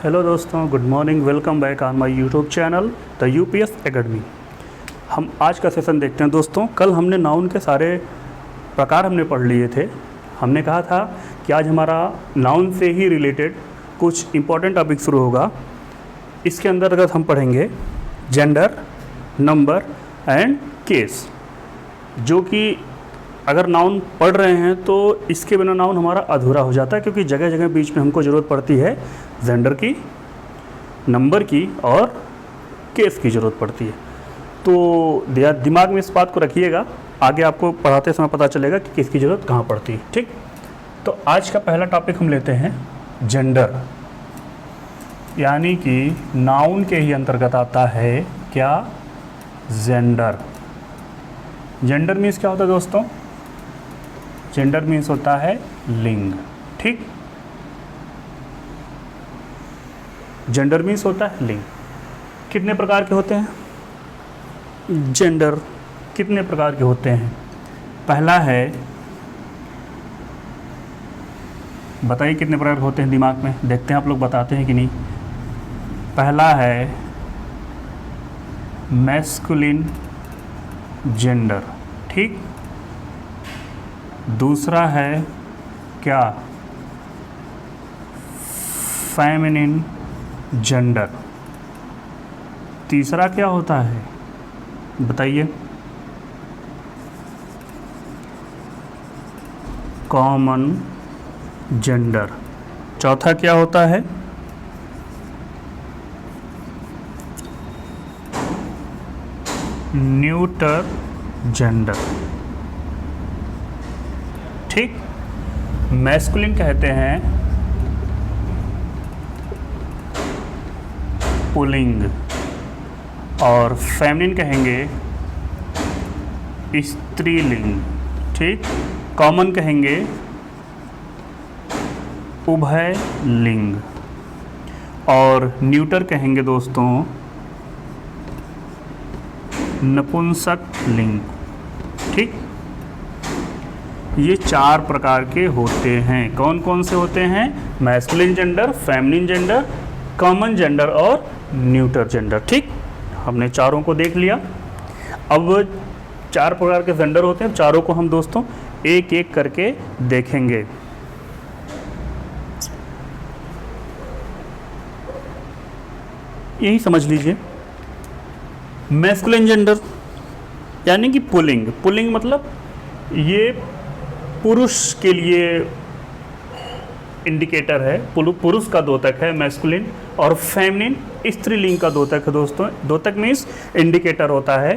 Hello दोस्तों, good morning. Welcome back on my YouTube channel the UPS academy. हम आज का सेशन देखते हैं दोस्तों। कल हमने नाउन के सारे प्रकार हमने पढ़ लिए थे। हमने कहा था कि आज हमारा नाउन से ही रिलेटेड कुछ इम्पोर्टेंट टॉपिक शुरू होगा। इसके अंतर्गत हम पढ़ेंगे जेंडर, नंबर एंड केस, जो कि अगर नाउन पढ़ रहे हैं तो इसके बिना नाउन हमारा अधूरा हो जाता है, क्योंकि जगह जगह बीच में हमको ज़रूरत पड़ती है जेंडर की, नंबर की और केस की ज़रूरत पड़ती है। तो दिमाग में इस बात को रखिएगा, आगे आपको पढ़ाते समय पता चलेगा कि किसकी ज़रूरत कहाँ पड़ती है। ठीक, तो आज का पहला टॉपिक हम लेते हैं जेंडर, यानी कि नाउन के ही अंतर्गत आता है क्या, जेंडर। जेंडर मीन्स क्या होता है दोस्तों? जेंडर मीन्स होता है लिंग। ठीक, जेंडर मीन्स होता है लिंग। कितने प्रकार के होते हैं जेंडर? कितने प्रकार के होते हैं? पहला है, बताइए कितने प्रकार के होते हैं? दिमाग में देखते हैं आप लोग बताते हैं कि नहीं। पहला है मैस्कुलिन जेंडर। ठीक, दूसरा है क्या, फेमिनिन जेंडर। तीसरा क्या होता है बताइए? Common gender. चौथा क्या होता है? Neuter gender. ठीक, मैस्कुलिन कहते हैं पुल्लिंग और फेमिनिन कहेंगे स्त्रीलिंग। ठीक, कॉमन कहेंगे उभय लिंग और न्यूटर कहेंगे दोस्तों नपुंसक लिंग। ठीक, ये चार प्रकार के होते हैं। कौन कौन से होते हैं? Masculine gender, feminine gender, common gender और न्यूटर जेंडर। ठीक, हमने चारों को देख लिया। अब चार प्रकार के जेंडर होते हैं, चारों को हम दोस्तों एक एक करके देखेंगे। यही समझ लीजिए, मैस्कुलिन जेंडर यानी कि पुल्लिंग। पुल्लिंग मतलब ये पुरुष के लिए इंडिकेटर है, पुरुष का द्योतक है मैस्कुलिन, और फेमिनिन स्त्रीलिंग का द्योतक है दोस्तों। द्योतक मीन्स इंडिकेटर होता है,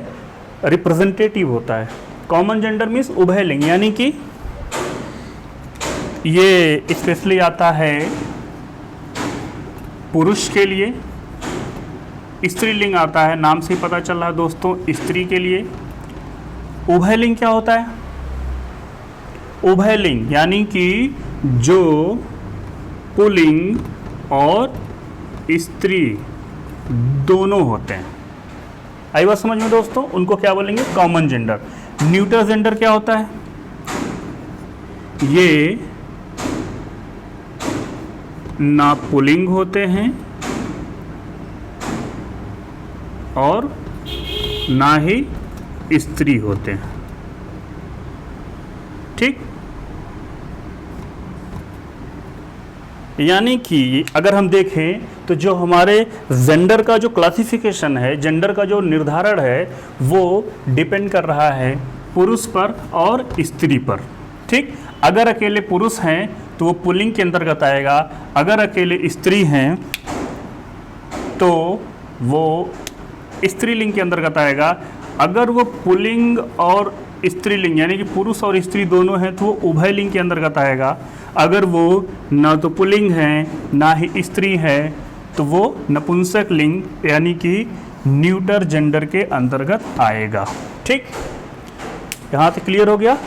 रिप्रेजेंटेटिव होता है। कॉमन जेंडर मीन्स उभय लिंग, यानी कि ये स्पेशली आता है पुरुष के लिए। स्त्रीलिंग आता है, नाम से ही पता चल रहा है दोस्तों, स्त्री के लिए। उभय लिंग क्या होता है? उभय लिंग यानी कि जो पुल्लिंग और स्त्री दोनों होते हैं। आई बात समझ में दोस्तों? उनको क्या बोलेंगे? Common gender. न्यूटर जेंडर क्या होता है? ये ना पुल्लिंग होते हैं और ना ही स्त्री होते हैं। ठीक, यानी कि अगर हम देखें तो जो हमारे जेंडर का जो क्लासिफिकेशन है, जेंडर का जो निर्धारण है, वो डिपेंड कर रहा है पुरुष पर और स्त्री पर। ठीक, अगर अकेले पुरुष हैं तो वो पुल्लिंग के अंतर्गत आएगा, अगर अकेले स्त्री हैं तो वो स्त्रीलिंग के अंतर्गत आएगा। अगर वो पुल्लिंग और स्त्रीलिंग यानी कि पुरुष और स्त्री दोनों हैं तो वो उभय लिंग के अंतर्गत आएगा। अगर वो ना तो पुल्लिंग है ना ही स्त्री है तो वो नपुंसक लिंग यानी कि न्यूटर जेंडर के अंतर्गत आएगा। ठीक, यहाँ तक क्लियर हो गया?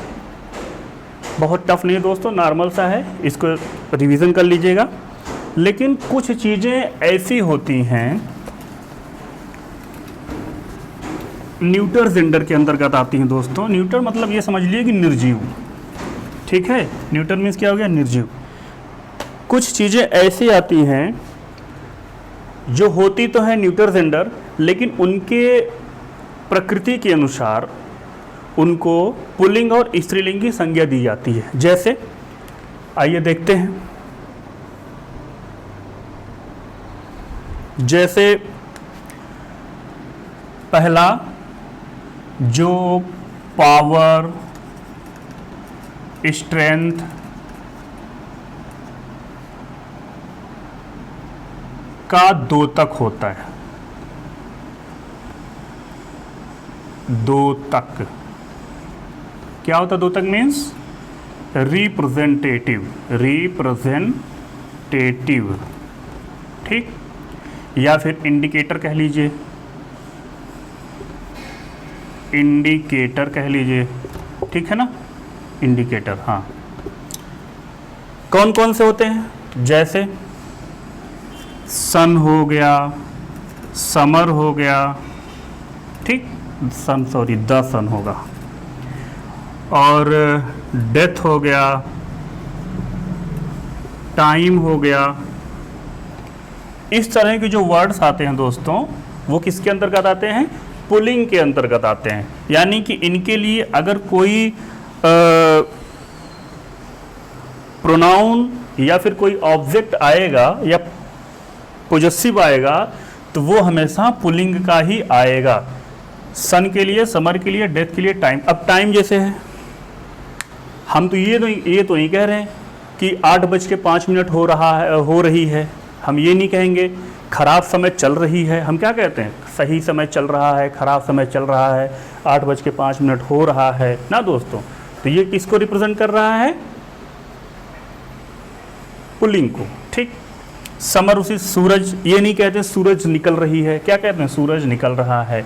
बहुत टफ नहीं है दोस्तों, नॉर्मल सा है, इसको रिवीजन कर लीजिएगा। लेकिन कुछ चीज़ें ऐसी होती हैं न्यूटर जेंडर के अंतर्गत आती हैं दोस्तों। न्यूटर मतलब ये समझ लीजिए कि निर्जीव। ठीक है, न्यूटर मीन्स क्या हो गया? निर्जीव। कुछ चीज़ें ऐसी आती हैं जो होती तो है न्यूटर जेंडर, लेकिन उनके प्रकृति के अनुसार उनको पुल्लिंग और स्त्रीलिंग की संज्ञा दी जाती है। जैसे आइए देखते हैं, जैसे पहला जो पावर, स्ट्रेंथ, का द्योतक होता है, द्योतक क्या होता है? द्योतक मीन्स रिप्रेजेंटेटिव, रिप्रेजेंटेटिव, ठीक, या फिर इंडिकेटर कह लीजिए, इंडिकेटर कह लीजिए, ठीक है ना, इंडिकेटर। हाँ, कौन कौन से होते हैं? जैसे सन हो गया, समर हो गया, ठीक, सन सॉरी द सन होगा, और डेथ हो गया, टाइम हो गया। इस तरह के जो वर्ड्स आते हैं दोस्तों, वो किसके अंतर्गत आते हैं? पुल्लिंग के अंतर्गत आते हैं। यानी कि इनके लिए अगर कोई प्रोनाउन या फिर कोई ऑब्जेक्ट आएगा या पोजेसिव आएगा तो वो हमेशा पुल्लिंग का ही आएगा। सन के लिए, समर के लिए, डेथ के लिए, टाइम। अब टाइम जैसे है, हम तो ये तो नहीं कह रहे हैं कि 8:05 हो रही है। हम ये नहीं कहेंगे खराब समय चल रही है। हम क्या कहते हैं? सही समय चल रहा है, खराब समय चल रहा है, 8:05 हो रहा है ना दोस्तों। तो ये किसको रिप्रेजेंट कर रहा है? पुल्लिंग को, ठीक। समर उसी सूरज, ये नहीं कहते सूरज निकल रही है, क्या कहते हैं? सूरज निकल रहा है,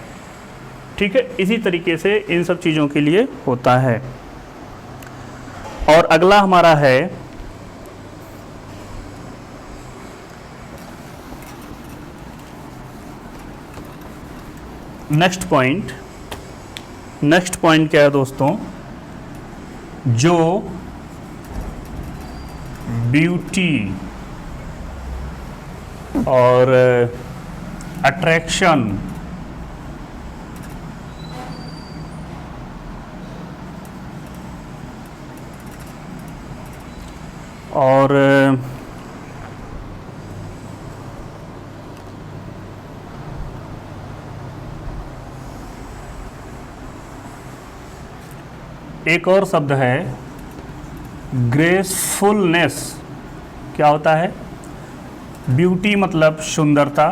ठीक है। इसी तरीके से इन सब चीज़ों के लिए होता है। और अगला हमारा है नेक्स्ट पॉइंट क्या है दोस्तों? जो ब्यूटी और अट्रैक्शन और एक और शब्द है ग्रेसफुलनेस। क्या होता है? ब्यूटी मतलब सुंदरता,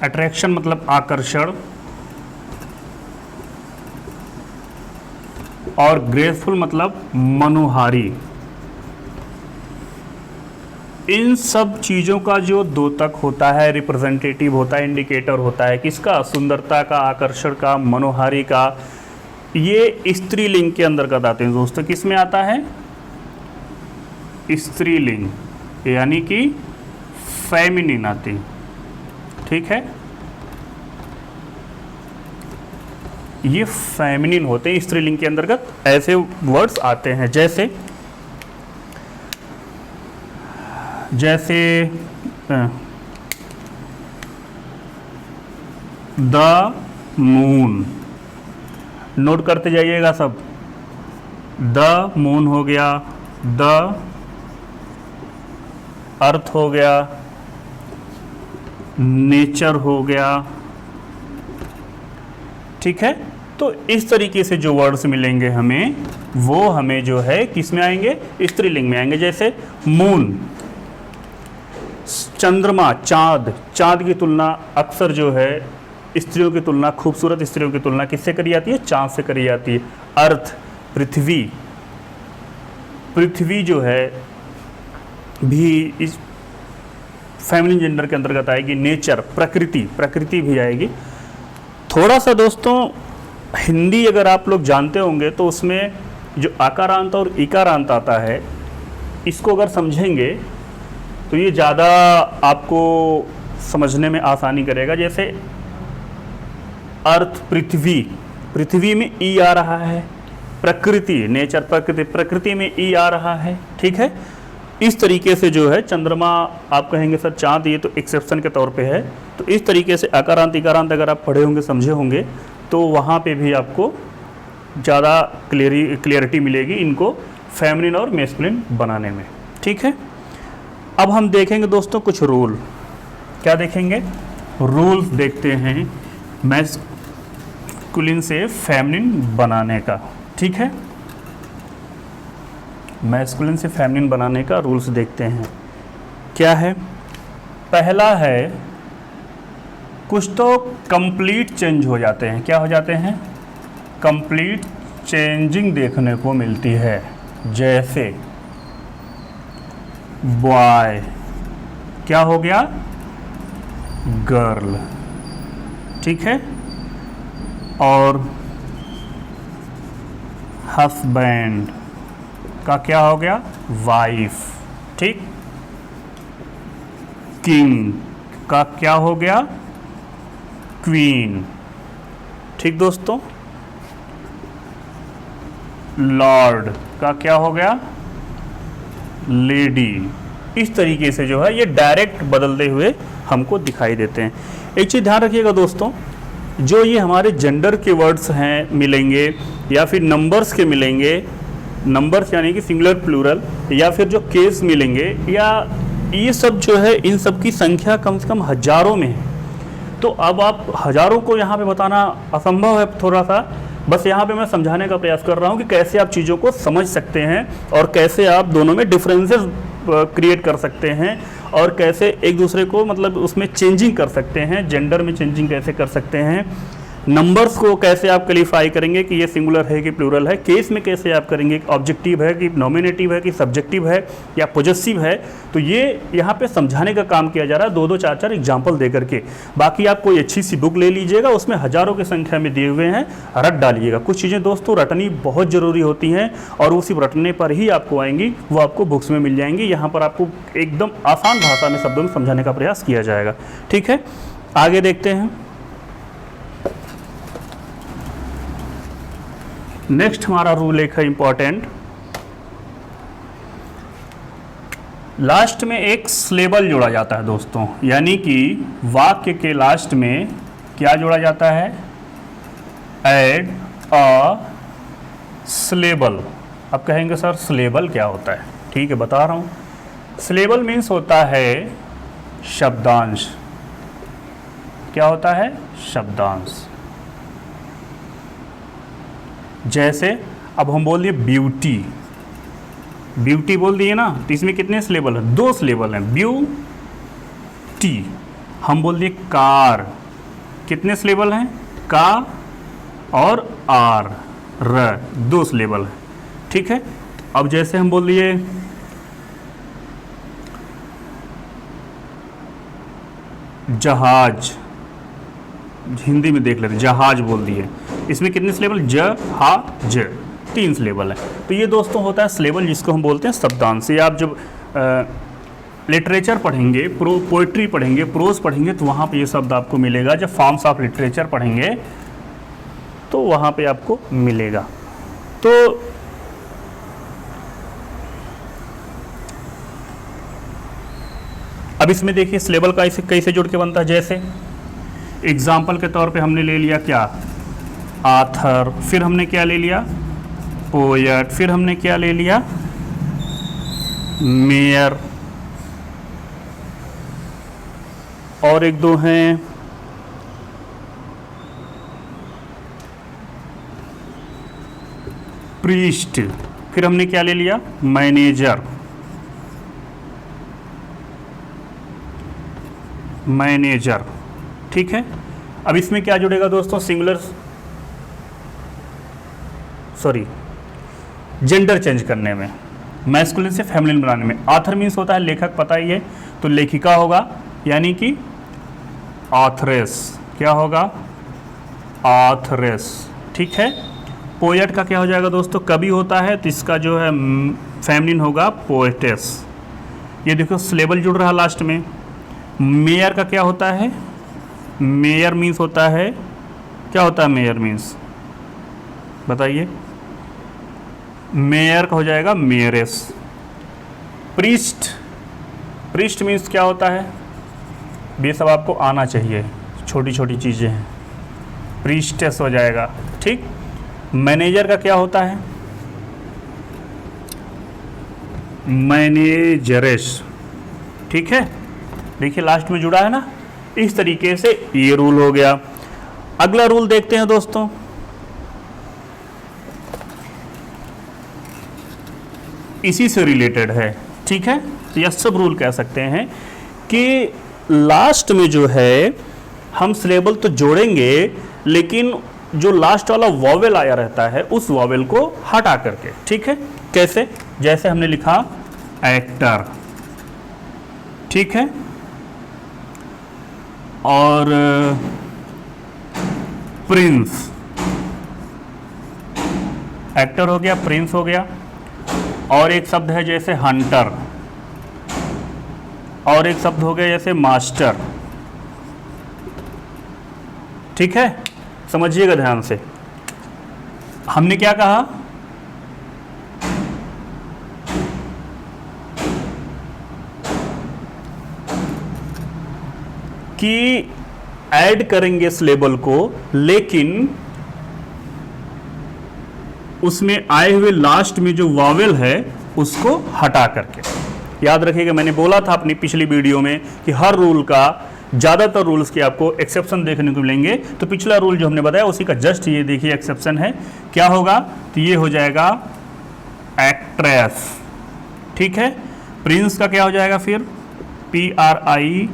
अट्रैक्शन मतलब आकर्षण, और ग्रेसफुल मतलब मनोहारी। इन सब चीज़ों का जो द्योतक होता है, रिप्रेजेंटेटिव होता है, इंडिकेटर होता है किसका? सुंदरता का, आकर्षण का, मनोहारी का। ये स्त्रीलिंग के अंतर्गत आते हैं दोस्तों। किस में आता है? स्त्रीलिंग, यानी कि फेमिनिन आती, ठीक है। ये फेमिनिन होते हैं, स्त्रीलिंग के अंतर्गत ऐसे वर्ड्स आते हैं। जैसे द मून, नोट करते जाइएगा सब। द मून हो गया, द अर्थ हो गया, नेचर हो गया, ठीक है। तो इस तरीके से जो वर्ड्स मिलेंगे हमें, वो हमें जो है किस में आएंगे? स्त्रीलिंग में आएंगे। जैसे मून, चंद्रमा, चांद। चांद की तुलना अक्सर जो है स्त्रियों की तुलना, खूबसूरत स्त्रियों की तुलना किससे करी जाती है? चांद से करी जाती है। अर्थ, पृथ्वी। पृथ्वी जो है भी इस फेमिनिन जेंडर के अंतर्गत आएगी। नेचर, प्रकृति भी आएगी। थोड़ा सा दोस्तों हिंदी अगर आप लोग जानते होंगे तो उसमें जो आकारांत और इकारांत आता है, इसको अगर समझेंगे तो ये ज़्यादा आपको समझने में आसानी करेगा। जैसे अर्थ, पृथ्वी में ई आ रहा है। प्रकृति, नेचर, प्रकृति में ई आ रहा है, ठीक है। इस तरीके से जो है चंद्रमा, आप कहेंगे सर चाँद ये तो एक्सेप्शन के तौर पे है, तो इस तरीके से अकारांत इकारांत अगर आप पढ़े होंगे समझे होंगे तो वहाँ पे भी आपको ज़्यादा क्लियरिटी मिलेगी इनको फेमिनिन और मैस्कुलिन बनाने में। ठीक है, अब हम देखेंगे दोस्तों कुछ रूल। क्या देखेंगे? रूल्स देखते हैं मैस्कुलिन से फेमिनिन बनाने का। ठीक है, मैस्कुलिन से फेमिनिन बनाने का रूल्स देखते हैं। क्या है? पहला है, कुछ तो कंप्लीट चेंज हो जाते हैं। क्या हो जाते हैं? कंप्लीट चेंजिंग देखने को मिलती है, जैसे बॉय क्या हो गया? गर्ल। ठीक है, और हस्बैंड का क्या हो गया? वाइफ। ठीक, किंग का क्या हो गया? क्वीन। ठीक दोस्तों, लॉर्ड का क्या हो गया? लेडी। इस तरीके से जो है ये डायरेक्ट बदलते हुए हमको दिखाई देते हैं। एक चीज़ ध्यान रखिएगा दोस्तों, जो ये हमारे जेंडर के वर्ड्स हैं मिलेंगे या फिर नंबर्स के मिलेंगे, नंबर्स यानी कि सिंगुलर प्लूरल, या फिर जो केस मिलेंगे, या ये सब जो है इन सब की संख्या कम से कम हजारों में है। तो अब आप हजारों को यहाँ पे बताना असंभव है थोड़ा सा, बस यहाँ पे मैं समझाने का प्रयास कर रहा हूँ कि कैसे आप चीज़ों को समझ सकते हैं और कैसे आप दोनों में डिफरेंसेस क्रिएट कर सकते हैं और कैसे एक दूसरे को मतलब उसमें चेंजिंग कर सकते हैं, जेंडर में चेंजिंग कैसे कर सकते हैं, नंबर्स को कैसे आप क्वालिफाई करेंगे कि ये सिंगुलर है कि प्लूरल है, केस में कैसे आप करेंगे ऑब्जेक्टिव है कि नॉमिनेटिव है कि सब्जेक्टिव है या पॉजेसिव है। तो ये यहाँ पे समझाने का काम किया जा रहा है, दो दो चार चार एग्जाम्पल दे करके। बाकी आप कोई अच्छी सी बुक ले लीजिएगा, उसमें हज़ारों की संख्या में दिए हुए हैं, रट डालिएगा। कुछ चीज़ें दोस्तों रटनी बहुत ज़रूरी होती हैं और वो सिर्फ रटने पर ही आपको आएंगी, वो आपको बुक्स में मिल जाएंगी। यहाँ पर आपको एकदम आसान भाषा में शब्दों में समझाने का प्रयास किया जाएगा। ठीक है, आगे देखते हैं। नेक्स्ट हमारा रूल एक है इंपॉर्टेंट, लास्ट में एक स्लेबल जोड़ा जाता है दोस्तों, यानी कि वाक्य के लास्ट में क्या जोड़ा जाता है? Add a syllable. अब कहेंगे सर स्लेबल क्या होता है? ठीक है, बता रहा हूँ। स्लेबल मीन्स होता है शब्दांश। क्या होता है? शब्दांश। जैसे अब हम बोल दिए ब्यूटी, ब्यूटी बोल दिए ना, तो इसमें कितने स्लेबल हैं? दो स्लेबल हैं, ब्यूटी। हम बोल दिए कार, कितने स्लेबल हैं? का और आर, र, दो स्लेबल है। ठीक है, अब जैसे हम बोल दिए जहाज, हिंदी में देख लेते, जहाज बोल दिए, इसमें कितने स्लेबल? ज, हा, ज, तीन स्लेबल है। तो ये दोस्तों होता है स्लेबल, जिसको हम बोलते हैं शब्दांश। ये आप जब लिटरेचर पढ़ेंगे, पोइट्री पढ़ेंगे, प्रोज पढ़ेंगे, तो वहाँ पे ये शब्द आपको मिलेगा। जब फॉर्म्स ऑफ लिटरेचर पढ़ेंगे तो वहाँ पे आपको मिलेगा। तो अब इसमें देखिए स्लेबल का इसे कैसे जुड़ के बनता है। जैसे एग्जाम्पल के तौर पे हमने ले लिया क्या? आथर, फिर हमने क्या ले लिया? पोएट, फिर हमने क्या ले लिया? मेयर, और एक दो हैं प्रीस्ट, फिर हमने क्या ले लिया? Manager, manager. ठीक है, अब इसमें क्या जुड़ेगा दोस्तों? सिंगुलर, सॉरी, जेंडर चेंज करने में, मैस्कुलिन से फेमिनिन बनाने में। आथर मीन्स होता है लेखक, पता ही है, तो लेखिका होगा, यानी कि ऑथरेस। क्या होगा? ऑथरेस। ठीक है, पोएट का क्या हो जाएगा दोस्तों? कवि होता है, तो इसका जो है फेमिनिन होगा पोएटेस। ये देखो स्लेबल जुड़ रहा लास्ट में। मेयर का क्या होता है? मेयर मीन्स होता है, क्या होता है मेयर मीन्स? बताइए। मेयर का हो जाएगा मेयरेस। प्रीस्ट, प्रीस्ट मीन्स क्या होता है, ये सब आपको आना चाहिए, छोटी छोटी चीज़ें हैं, प्रीस्टेस हो जाएगा, ठीक। मैनेजर का क्या होता है, मैनेजरेस, ठीक है। देखिए लास्ट में जुड़ा है ना, इस तरीके से ये रूल हो गया। अगला रूल देखते हैं दोस्तों, इसी से रिलेटेड है, ठीक है। तो यह सब रूल कह सकते हैं कि लास्ट में जो है हम सिलेबल तो जोड़ेंगे, लेकिन जो लास्ट वाला वॉवेल आया रहता है उस वॉवेल को हटा करके, ठीक है। कैसे, जैसे हमने लिखा एक्टर, ठीक है, और प्रिंस, एक्टर हो गया, प्रिंस हो गया, और एक शब्द है जैसे हंटर, और एक शब्द हो गया जैसे मास्टर, ठीक है। समझिएगा ध्यान से, हमने क्या कहा कि ऐड करेंगे इस लेबल को, लेकिन उसमें आए हुए लास्ट में जो वावेल है उसको हटा करके। याद रखिएगा, मैंने बोला था अपनी पिछली वीडियो में कि हर रूल का, ज़्यादातर रूल्स के आपको एक्सेप्शन देखने को मिलेंगे। तो पिछला रूल जो हमने बताया उसी का जस्ट ये देखिए एक्सेप्शन है, क्या होगा, तो ये हो जाएगा एक्ट्रेस, ठीक है। प्रिंस का क्या हो जाएगा फिर, PRINC,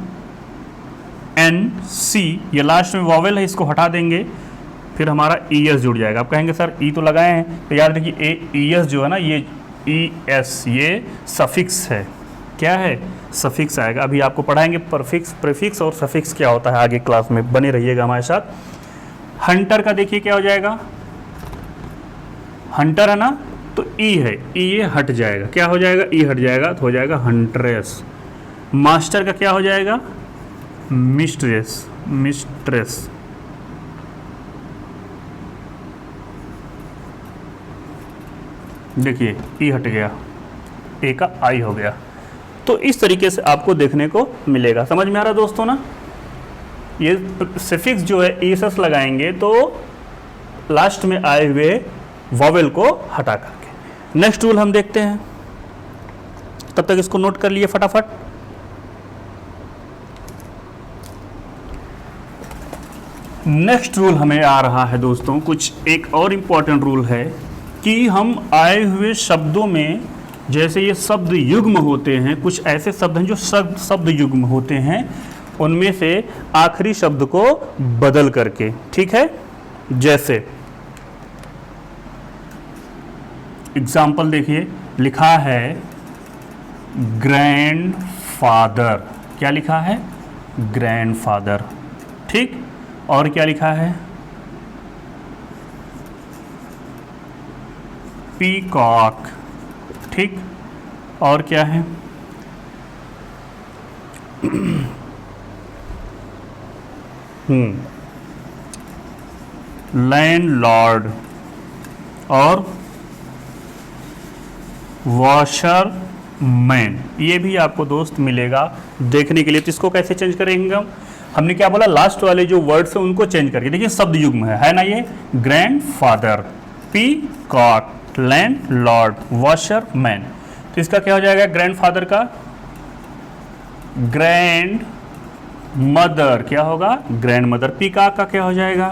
ये लास्ट में वॉवेल है, इसको हटा देंगे, फिर हमारा ES जुड़ जाएगा। आप कहेंगे सर ई तो लगाए हैं, तो याद रखिए ES जो है ना, ये ES ये सफिक्स है, क्या है, सफिक्स आएगा। अभी आपको पढ़ाएंगे परफिक्स, प्रीफिक्स और सफिक्स क्या होता है आगे क्लास में, बने रहिएगा हमारे साथ। हंटर का देखिए क्या हो जाएगा, हंटर है ना, तो ई है, ई ये हट जाएगा, क्या हो जाएगा, ई हट जाएगा, तो हो जाएगा हंट्रेस। मास्टर का क्या हो जाएगा, मिस्ट्रेस, मिस्ट्रेस, देखिए ई हट गया, ए का आई हो गया। तो इस तरीके से आपको देखने को मिलेगा। समझ में आ रहा दोस्तों ना, ये सफिक्स जो है एसएस लगाएंगे तो लास्ट में आए हुए वॉवेल को हटा करके। नेक्स्ट रूल हम देखते हैं, तब तक इसको नोट कर लिए फटाफट। नेक्स्ट रूल हमें आ रहा है दोस्तों, कुछ एक और इम्पॉर्टेंट रूल है कि हम आए हुए शब्दों में, जैसे ये शब्द युग्म होते हैं, कुछ ऐसे शब्द हैं जो शब्द युग्म होते हैं, उनमें से आखिरी शब्द को बदल करके, ठीक है। जैसे एग्जाम्पल देखिए, लिखा है ग्रैंडफादर, क्या लिखा है, ग्रैंडफादर, ठीक। और क्या लिखा है, पीकॉक, ठीक। और क्या है, लैंडलॉर्ड और वॉशरमैन, ये भी आपको दोस्त मिलेगा देखने के लिए। तो इसको कैसे चेंज करेंगे हम, हमने क्या बोला, लास्ट वाले जो वर्ड्स हैं उनको चेंज करके। देखिए शब्द युग्म है ना, ये ग्रैंडफादर, पीकॉक, लैंडलॉर्ड, वॉशरमैन। तो इसका क्या हो जाएगा, ग्रैंडफादर का ग्रैंड मदर, क्या होगा, ग्रैंड मदर। पीकॉक का क्या हो जाएगा,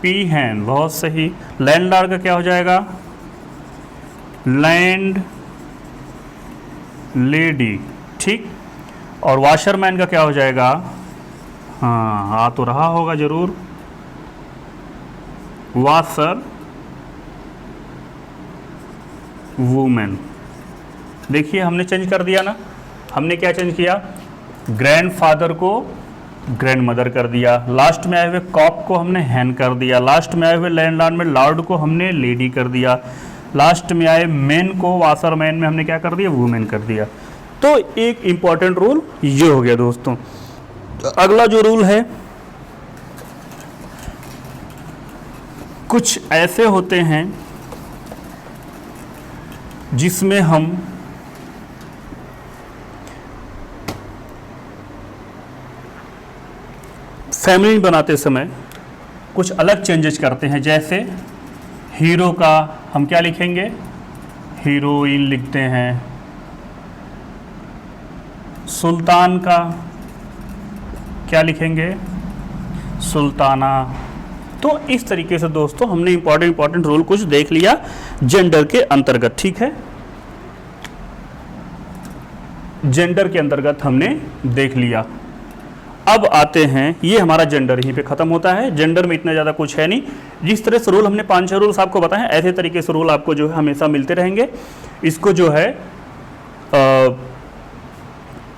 पीहैन, बहुत सही। लैंडलॉर्ड का क्या हो जाएगा, लैंड लेडी, ठीक। और वॉशरमैन का क्या हो जाएगा, हाँ आ तो रहा होगा जरूर, वॉशर वुमेन। देखिए हमने चेंज कर दिया ना, हमने क्या चेंज किया, ग्रैंडफादर को ग्रैंड मदर कर दिया, लास्ट में आए हुए कॉक को हमने हैन कर दिया, लास्ट में आए हुए लैंडलॉर्ड में लॉर्ड को हमने लेडी कर दिया, लास्ट में आए मैन को वॉशरमैन में हमने क्या कर दिया, वुमेन कर दिया। तो एक इंपॉर्टेंट रूल ये हो गया दोस्तों। अगला जो रूल है, कुछ ऐसे होते हैं जिसमें हम फेमिनिन बनाते समय कुछ अलग चेंजेस करते हैं। जैसे हीरो का हम क्या लिखेंगे, हीरोइन लिखते हैं। सुल्तान का क्या लिखेंगे, सुल्ताना। तो इस तरीके से दोस्तों हमने इंपॉर्टेंट रूल कुछ देख लिया जेंडर के अंतर्गत। ठीक है, जेंडर के अंतर्गत हमने देख लिया। अब आते हैं, ये हमारा जेंडर यहीं पे खत्म होता है। जेंडर में इतना ज़्यादा कुछ है नहीं। जिस तरह से रूल हमने 5-6 रूल्स आपको बताए हैं, ऐसे तरीके से रूल आपको जो है हमेशा मिलते रहेंगे। इसको जो है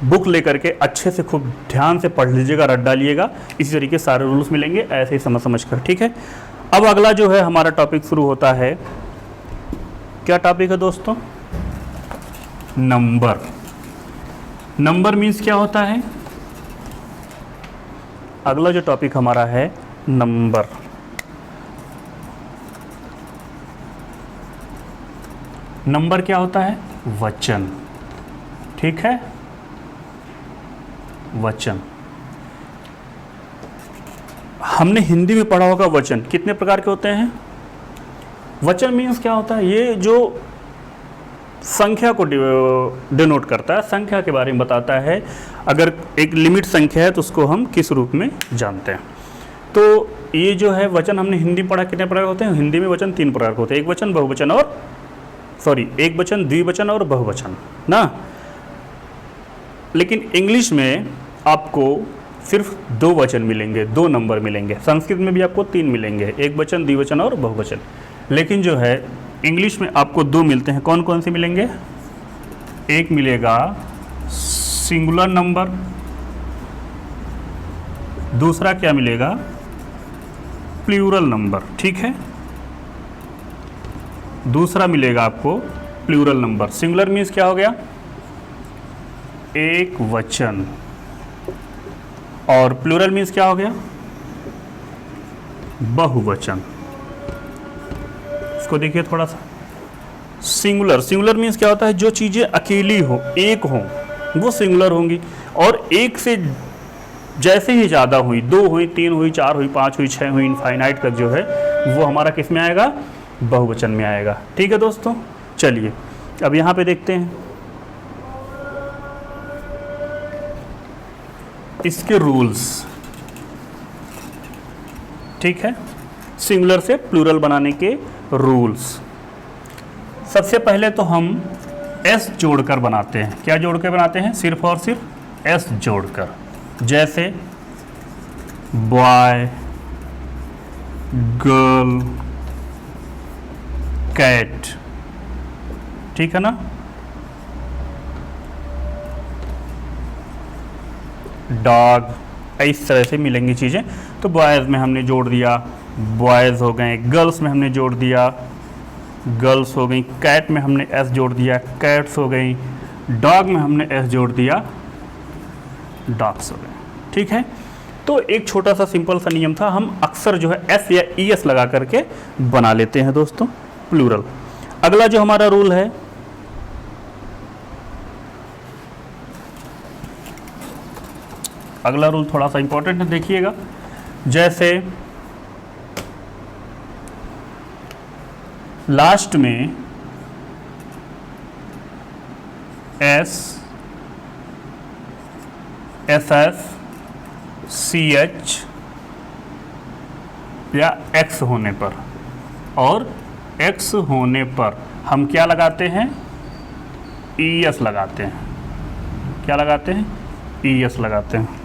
बुक लेकर के अच्छे से खूब ध्यान से पढ़ लीजिएगा, रट डालिएगा। इसी तरीके सारे रूल्स मिलेंगे ऐसे ही समझ कर। ठीक है, अब अगला जो है हमारा टॉपिक शुरू होता है। क्या टॉपिक है दोस्तों, नंबर। नंबर मीन्स क्या होता है, अगला जो टॉपिक हमारा है नंबर। नंबर क्या होता है, वचन। ठीक है, वचन। हमने हिंदी में पढ़ा होगा वचन कितने प्रकार के होते हैं। वचन मीन्स क्या होता है, ये जो संख्या को डिनोट करता है, संख्या के बारे में बताता है। अगर एक लिमिट संख्या है तो उसको हम किस रूप में जानते हैं। तो ये जो है वचन हमने हिंदी में पढ़ा, कितने प्रकार होते हैं। हिंदी में वचन 3 प्रकार के होते हैं, एक वचन, बहुवचन और एक वचन, द्विवचन और बहुवचन ना। लेकिन इंग्लिश में आपको सिर्फ 2 वचन मिलेंगे, 2 नंबर मिलेंगे। संस्कृत में भी आपको 3 मिलेंगे, एक वचन, द्विवचन और बहुवचन। लेकिन जो है इंग्लिश में आपको 2 मिलते हैं। कौन कौन से मिलेंगे, एक मिलेगा सिंगुलर नंबर, दूसरा क्या मिलेगा, प्लूरल नंबर। ठीक है, दूसरा मिलेगा आपको प्लूरल नंबर। सिंगुलर मीन्स क्या हो गया, एक वचन, और प्लूरल मीन्स क्या हो गया, बहुवचन। इसको देखिए थोड़ा सा। सिंगुलर मीन्स क्या होता है, जो चीज़ें अकेली हो, एक हो, वो सिंगुलर होंगी। और एक से जैसे ही ज़्यादा हुई, 2 हुई, 3 हुई, 4 हुई, 5 हुई, 6 हुई, इनफाइनाइट तक जो है वो हमारा किस में आएगा, बहुवचन में आएगा। ठीक है दोस्तों, चलिए अब यहाँ पे देखते हैं इसके रूल्स। ठीक है, सिंगुलर से प्लूरल बनाने के रूल्स। सबसे पहले तो हम एस जोड़कर बनाते हैं। क्या जोड़ कर बनाते हैं, सिर्फ और सिर्फ एस जोड़कर। जैसे बॉय, गर्ल, कैट। ठीक है ना, डॉग, इस तरह से मिलेंगी चीज़ें। तो बॉयज़ में हमने जोड़ दिया, बॉयज़ हो गए। गर्ल्स में हमने जोड़ दिया, गर्ल्स हो गई। कैट में हमने एस जोड़ दिया, कैट्स हो गई। डॉग में हमने एस जोड़ दिया, डॉग्स हो गए। ठीक है, तो एक छोटा सा सिंपल सा नियम था। हम अक्सर जो है एस या ई एस लगा करके बना लेते हैं दोस्तों प्लूरल। अगला जो हमारा रूल है, अगला रूल थोड़ा सा इंपॉर्टेंट है, देखिएगा। जैसे लास्ट में S, S S, C H या एक्स होने पर, और एक्स होने पर हम क्या लगाते हैं, ई एस लगाते हैं। क्या लगाते हैं, ई एस लगाते हैं।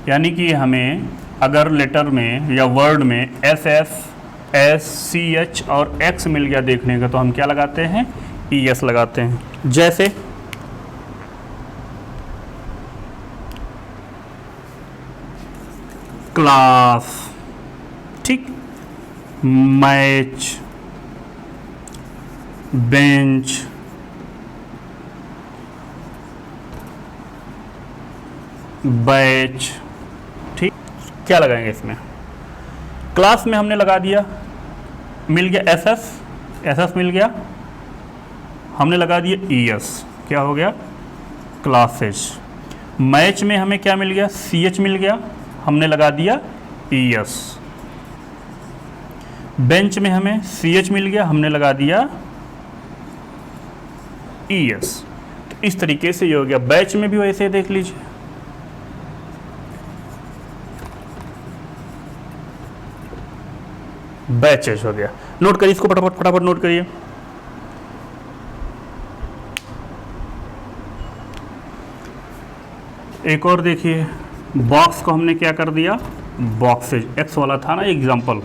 यानी कि हमें अगर लेटर में या वर्ड में S S, S, C H और एक्स मिल गया देखने का, तो हम क्या लगाते हैं, ई एस लगाते हैं। जैसे क्लास, ठीक, मैच, बेंच, बैच। ठीक, क्या लगाएंगे इसमें, क्लास में हमने लगा दिया, मिल गया एस एस, एस एस मिल गया, हमने लगा दिया ई एस, क्या हो गया, क्लासेज। मैच में हमें क्या मिल गया, सी एच मिल गया, हमने लगा दिया ES। बेंच में हमें CH मिल गया, हमने लगा दिया ES। तो इस तरीके से ये हो गया। बैच में भी वैसे देख लीजिए, बैचेज हो गया। नोट करिए इसको, फटाफट फटाफट नोट करिए। एक और देखिए, बॉक्स को हमने क्या कर दिया, बॉक्सेज, एक्स वाला था ना एग्जाम्पल,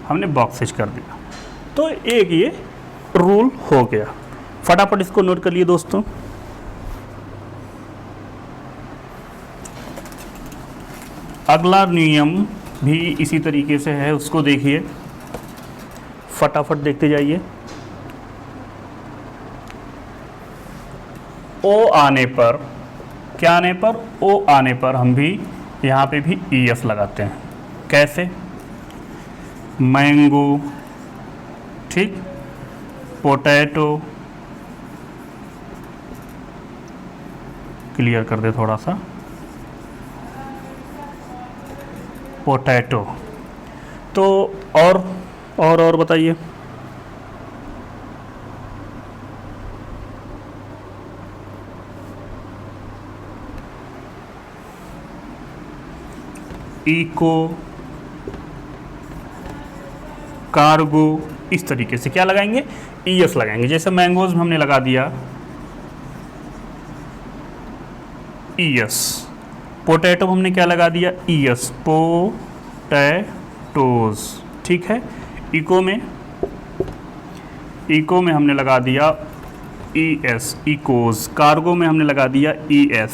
हमने बॉक्सेज कर दिया। तो एक ये रूल हो गया। फटाफट इसको नोट कर लिए दोस्तों। अगला नियम भी इसी तरीके से है, उसको देखिए, फटाफट देखते जाइए। ओ आने पर, क्या आने पर, ओ आने पर हम भी यहाँ पे भी ES लगाते हैं। कैसे? मैंगो, ठीक, पोटैटो, क्लियर कर दे थोड़ा सा, पोटैटो। तो और बताइए। इको, कार्गो, इस तरीके से क्या लगाएंगे, ES लगाएंगे। जैसे मैंगोज में हमने लगा दिया ES, पोटैटो हमने क्या लगा दिया, ES, पोटैटोज, ठीक है। इको में हमने लगा दिया ES, इकोज। कार्गो में हमने लगा दिया ES,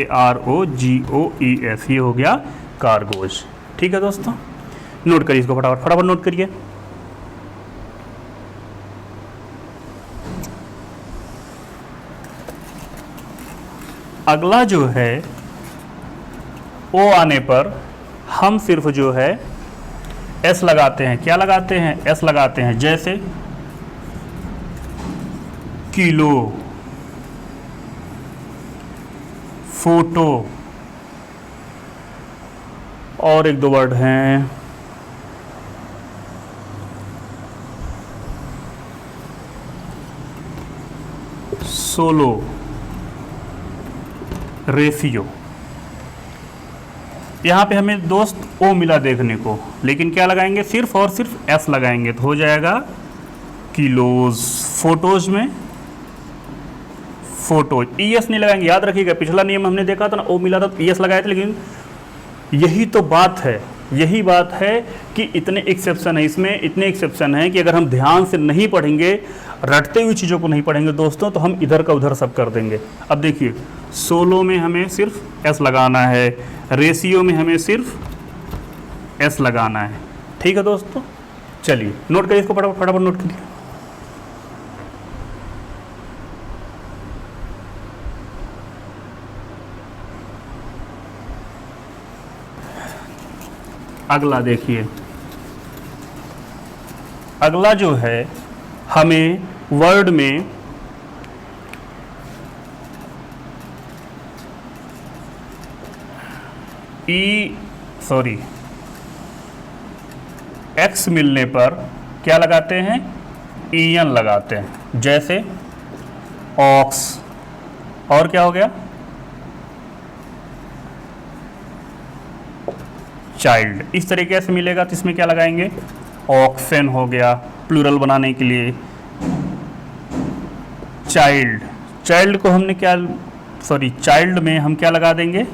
CAROGOES, ये हो गया कार्गोज। ठीक है दोस्तों, नोट करिए इसको, फटाफट फटाफट नोट करिए। अगला जो है, ओ आने पर हम सिर्फ जो है S लगाते हैं। क्या लगाते हैं, S लगाते हैं। जैसे किलो, फोटो, और एक दो वर्ड हैं, सोलो, रेशियो। यहाँ पे हमें दोस्त ओ मिला देखने को, लेकिन क्या लगाएंगे, सिर्फ और सिर्फ S लगाएंगे तो हो जाएगा किलोज। फोटोज में फोटो, ES नहीं लगाएंगे। याद रखिएगा, पिछला नियम हमने देखा था ना, ओ मिला था तो ES लगाए थे, लेकिन यही तो बात है, यही बात है कि इतने एक्सेप्शन है इसमें, इतने एक्सेप्शन है कि अगर हम ध्यान से नहीं पढ़ेंगे, रटते हुए चीज़ों को नहीं पढ़ेंगे दोस्तों, तो हम इधर का उधर सब कर देंगे। अब देखिए, सोलो में हमें सिर्फ S लगाना है, रेशियो में हमें सिर्फ S लगाना है। ठीक है दोस्तों, चलिए नोट करिए इसको, फटाफट फटाफट नोट करिए। अगला देखिए, अगला जो है, हमें वर्ड में X मिलने पर क्या लगाते हैं, EN लगाते हैं। जैसे ऑक्स, और क्या हो गया, चाइल्ड। इस तरीके से मिलेगा तो इसमें क्या लगाएंगे, ऑक्सन हो गया, प्लूरल बनाने के लिए। चाइल्ड, चाइल्ड को हमने क्या, चाइल्ड में हम क्या लगा देंगे,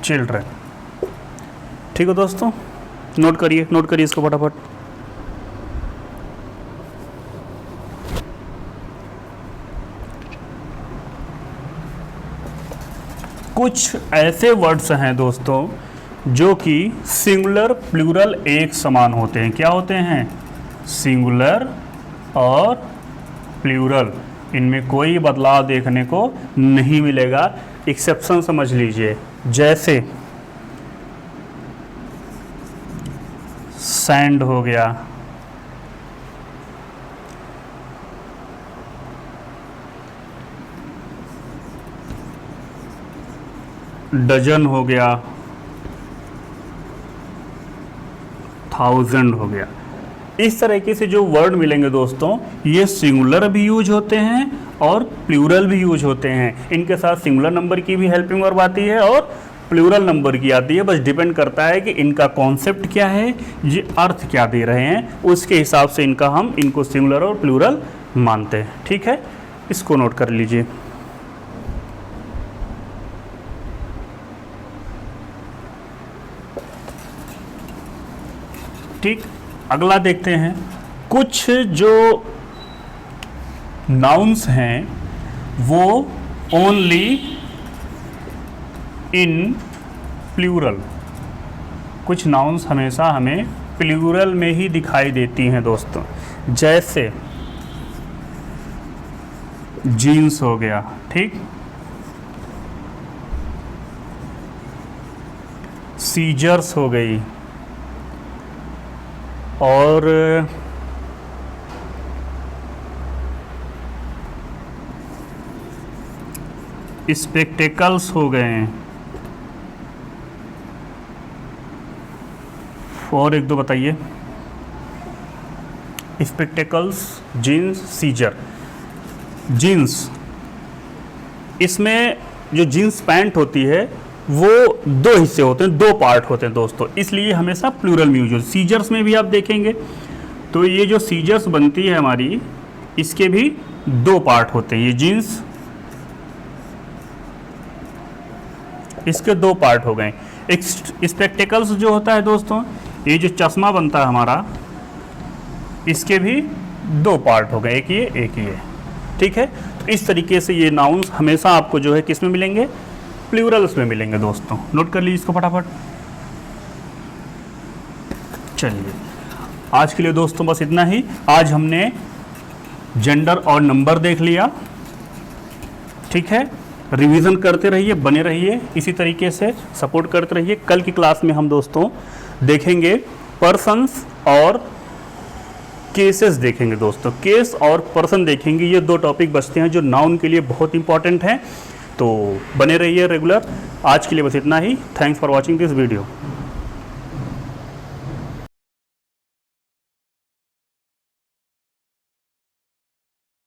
चिल्ड्रन। ठीक है दोस्तों, नोट करिए इसको फटाफट। कुछ ऐसे वर्ड्स हैं दोस्तों जो कि सिंगुलर प्लूरल एक समान होते हैं। क्या होते हैं, सिंगुलर और प्लूरल, इनमें कोई बदलाव देखने को नहीं मिलेगा। एक्सेप्शन समझ लीजिए, जैसे सैंड हो गया, डजन हो गया, 1000 हो गया। इस तरीके से जो वर्ड मिलेंगे दोस्तों, ये सिंगुलर भी यूज होते हैं और प्लूरल भी यूज होते हैं। इनके साथ सिंगुलर नंबर की भी हेल्पिंग वर्ब आती है और प्लूरल नंबर की आती है। बस डिपेंड करता है कि इनका कॉन्सेप्ट क्या है, ये अर्थ क्या दे रहे हैं, उसके हिसाब से इनको सिंगुलर और प्लूरल मानते हैं। ठीक है, इसको नोट कर लीजिए। ठीक, अगला देखते हैं। कुछ जो नाउन्स हैं वो ओनली इन प्लूरल, कुछ नाउन्स हमेशा हमें प्लूरल में ही दिखाई देती हैं दोस्तों। जैसे जीन्स हो गया, ठीक, सीजर्स हो गई, और स्पेक्टेकल्स हो गए हैं, और एक दो बताइए। Spectacles, jeans, scissor. जीन्स, इसमें जो जीन्स पैंट होती है वो दो हिस्से होते हैं, दो पार्ट होते हैं दोस्तों, इसलिए हमेशा प्लूरल में यूज होती है। सीजर्स में भी आप देखेंगे तो ये जो सीजर्स बनती है हमारी, इसके भी दो पार्ट होते हैं। ये जीन्स, इसके दो पार्ट हो गए। एक स्पेक्टेकल्स जो होता है दोस्तों, ये जो चश्मा बनता है हमारा, इसके भी दो पार्ट हो गए, एक ये। ठीक है, तो इस तरीके से ये नाउन्स हमेशा आपको जो है किस में मिलेंगे, प्लूरल्स में मिलेंगे दोस्तों। नोट कर लीजिए इसको फटाफट। चलिए, आज के लिए दोस्तों बस इतना ही। आज हमने जेंडर और नंबर देख लिया। ठीक है, रिवीजन करते रहिए, बने रहिए, इसी तरीके से सपोर्ट करते रहिए। कल की क्लास में हम दोस्तों देखेंगे पर्सन्स और केसेस देखेंगे दोस्तों। केस और पर्सन देखेंगे, ये दो टॉपिक बचते हैं जो नाउन के लिए बहुत इंपॉर्टेंट हैं। तो बने रहिए रेगुलर। आज के लिए बस इतना ही। Thanks for watching this video.